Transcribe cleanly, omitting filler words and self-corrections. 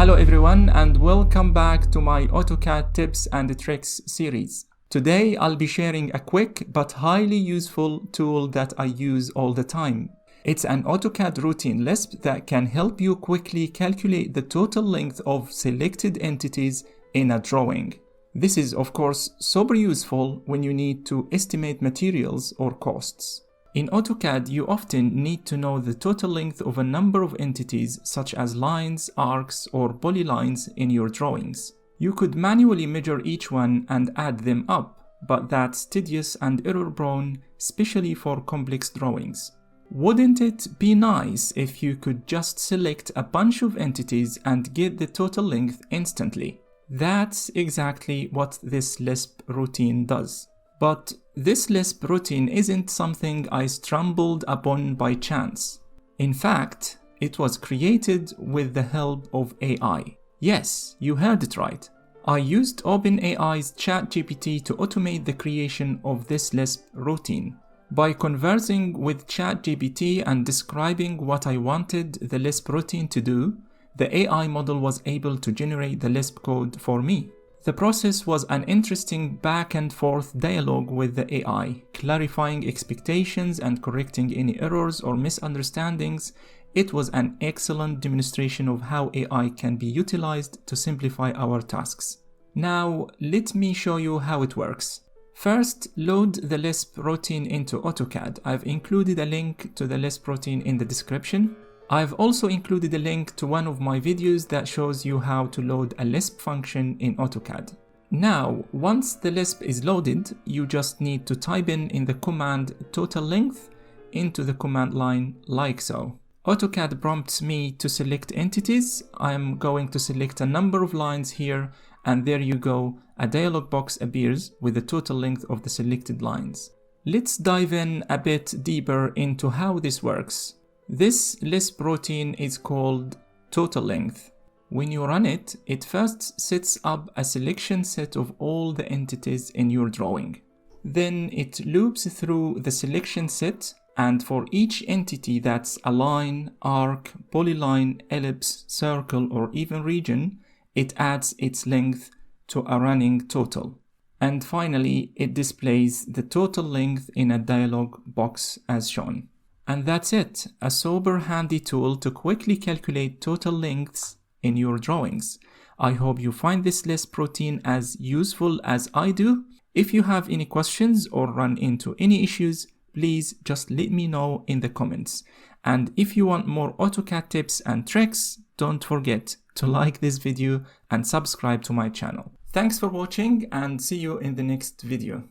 Hello everyone and welcome back to my AutoCAD tips and tricks series. Today I'll be sharing a quick but highly useful tool that I use all the time. It's an AutoCAD routine Lisp that can help you quickly calculate the total length of selected entities in a drawing. This is of course super useful when you need to estimate materials or costs. In AutoCAD, you often need to know the total length of a number of entities such as lines, arcs, or polylines in your drawings. You could manually measure each one and add them up, but that's tedious and error-prone, especially for complex drawings. Wouldn't it be nice if you could just select a bunch of entities and get the total length instantly? That's exactly what this Lisp routine does. But this Lisp routine isn't something I stumbled upon by chance. In fact, it was created with the help of AI. Yes, you heard it right. I used OpenAI's ChatGPT to automate the creation of this Lisp routine. By conversing with ChatGPT and describing what I wanted the Lisp routine to do, the AI model was able to generate the Lisp code for me. The process was an interesting back and forth dialogue with the AI, clarifying expectations and correcting any errors or misunderstandings. It was an excellent demonstration of how AI can be utilized to simplify our tasks. Now, let me show you how it works. First, load the Lisp routine into AutoCAD. I've included a link to the Lisp routine in the description. I've also included a link to one of my videos that shows you how to load a Lisp function in AutoCAD. Now, once the Lisp is loaded, you just need to type in the command total length into the command line like so. AutoCAD prompts me to select entities. I'm going to select a number of lines here, and there you go, a dialog box appears with the total length of the selected lines. Let's dive in a bit deeper into how this works. This Lisp routine is called total length. When you run it, it first sets up a selection set of all the entities in your drawing. Then it loops through the selection set, and for each entity that's a line, arc, polyline, ellipse, circle, or even region, it adds its length to a running total. And finally, it displays the total length in a dialog box as shown. And that's it, a super handy tool to quickly calculate total lengths in your drawings. I hope you find this Lisp routine as useful as I do. If you have any questions or run into any issues, please just let me know in the comments. And if you want more AutoCAD tips and tricks, don't forget to like this video and subscribe to my channel. Thanks for watching and see you in the next video.